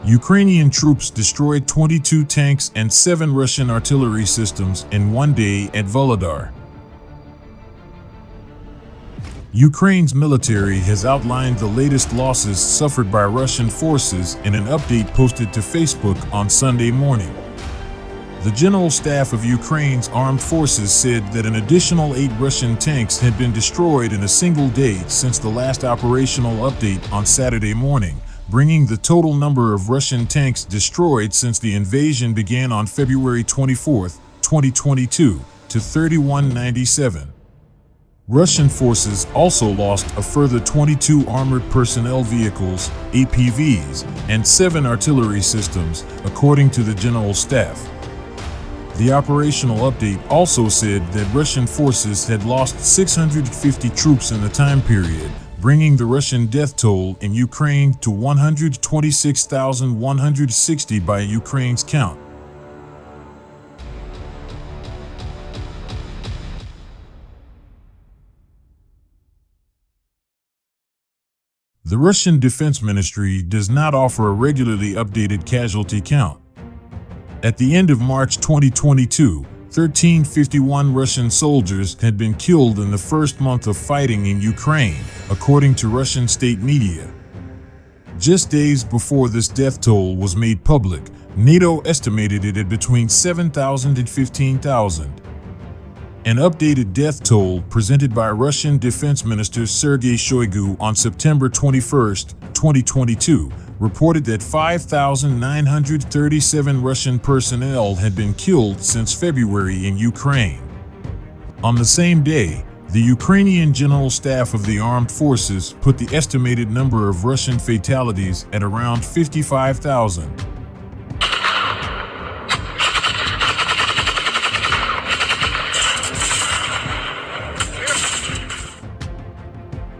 Ukrainian troops destroyed 22 tanks and 7 Russian artillery systems in one day at Vuhledar. Ukraine's military has outlined the latest losses suffered by Russian forces in an update posted to Facebook on Sunday morning. The General Staff of Ukraine's armed forces said that an additional 8 Russian tanks had been destroyed in a single day since the last operational update on Saturday morning, bringing the total number of Russian tanks destroyed since the invasion began on February 24, 2022, to 3197. Russian forces also lost a further 22 armored personnel vehicles, APVs, and 7 artillery systems, according to the General Staff. The operational update also said that Russian forces had lost 650 troops in the time period, bringing the Russian death toll in Ukraine to 126,160 by Ukraine's count. The Russian Defense Ministry does not offer a regularly updated casualty count. At the end of March 2022, 1,351 Russian soldiers had been killed in the first month of fighting in Ukraine, according to Russian state media. Just days before this death toll was made public, NATO estimated it at between 7,000 and 15,000. An updated death toll presented by Russian Defense Minister Sergei Shoigu on September 21, 2022, reported that 5,937 Russian personnel had been killed since February in Ukraine. On the same day, the Ukrainian General Staff of the Armed Forces put the estimated number of Russian fatalities at around 55,000.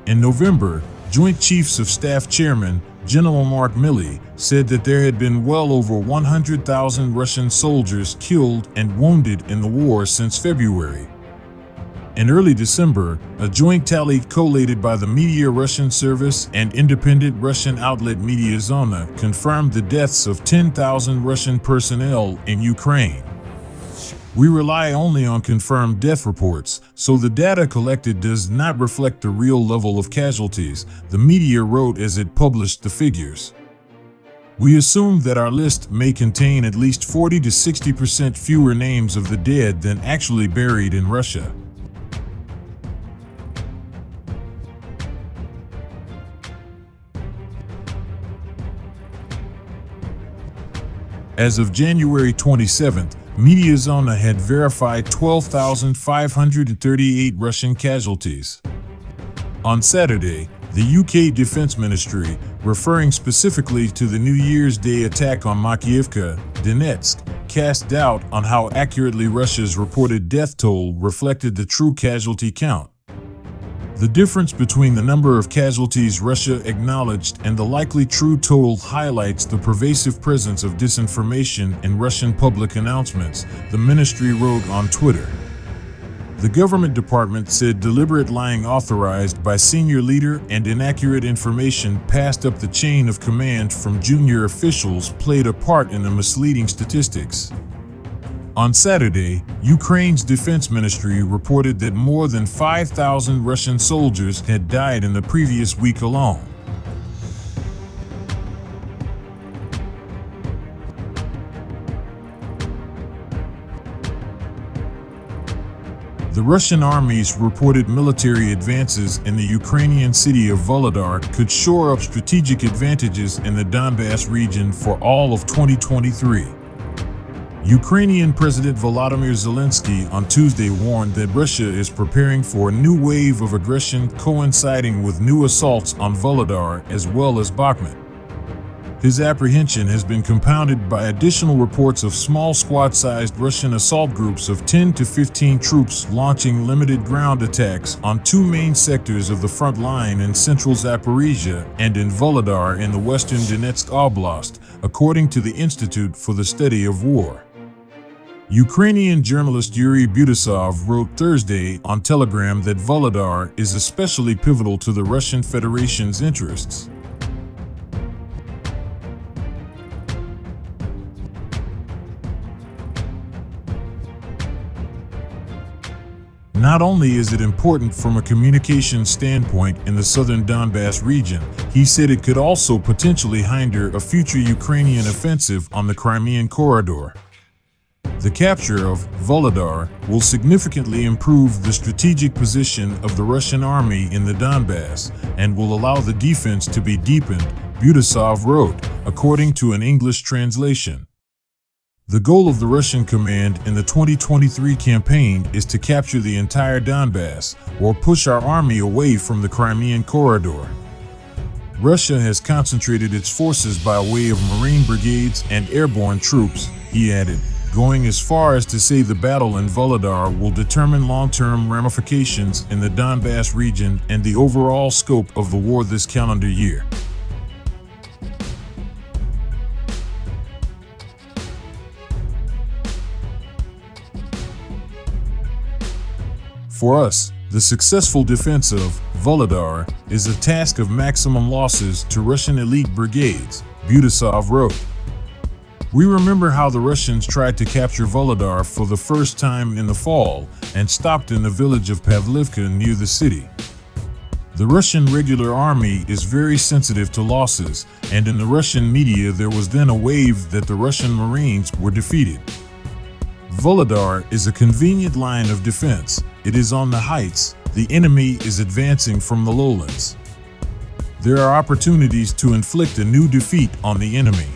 In November, Joint Chiefs of Staff Chairman General Mark Milley said that there had been well over 100,000 Russian soldiers killed and wounded in the war since February. In early December, a joint tally collated by the Media Russian Service and independent Russian outlet Media Zona confirmed the deaths of 10,000 Russian personnel in Ukraine. We rely only on confirmed death reports, so the data collected does not reflect the real level of casualties, the media wrote as it published the figures. We assume that our list may contain at least 40 to 60% fewer names of the dead than actually buried in Russia. As of January 27th, Media Zona had verified 12,538 Russian casualties. On Saturday, the UK Defense Ministry, referring specifically to the New Year's Day attack on Makiivka, Donetsk, cast doubt on how accurately Russia's reported death toll reflected the true casualty count. The difference between the number of casualties Russia acknowledged and the likely true toll highlights the pervasive presence of disinformation in Russian public announcements, the ministry wrote on Twitter. The government department said deliberate lying authorized by senior leader and inaccurate information passed up the chain of command from junior officials played a part in the misleading statistics. On Saturday, Ukraine's defense ministry reported that more than 5,000 Russian soldiers had died in the previous week alone. The Russian army's reported military advances in the Ukrainian city of Vuhledar could shore up strategic advantages in the Donbass region for all of 2023. Ukrainian President Volodymyr Zelensky on Tuesday warned that Russia is preparing for a new wave of aggression coinciding with new assaults on Vuhledar as well as Bakhmut. His apprehension has been compounded by additional reports of small squad-sized Russian assault groups of 10 to 15 troops launching limited ground attacks on 2 main sectors of the front line in central Zaporizhia and in Vuhledar in the western Donetsk Oblast, according to the Institute for the Study of War. Ukrainian journalist Yuri Butasov wrote Thursday on Telegram that Vuhledar is especially pivotal to the Russian Federation's interests. Not only is it important from a communication standpoint in the southern Donbass region, he said it could also potentially hinder a future Ukrainian offensive on the Crimean corridor. The capture of Vuhledar will significantly improve the strategic position of the Russian army in the Donbass and will allow the defense to be deepened, Butasov wrote, according to an English translation. The goal of the Russian command in the 2023 campaign is to capture the entire Donbass or push our army away from the Crimean corridor. Russia has concentrated its forces by way of Marine brigades and airborne troops, he added, going as far as to say the battle in Vuhledar will determine long-term ramifications in the Donbass region and the overall scope of the war this calendar year. For us, the successful defense of Vuhledar is a task of maximum losses to Russian elite brigades, Butasov wrote. We remember how the Russians tried to capture Vuhledar for the first time in the fall and stopped in the village of Pavlivka near the city. The Russian regular army is very sensitive to losses, and in the Russian media there was then a wave that the Russian Marines were defeated. Vuhledar is a convenient line of defense. It is on the heights. The enemy is advancing from the lowlands. There are opportunities to inflict a new defeat on the enemy.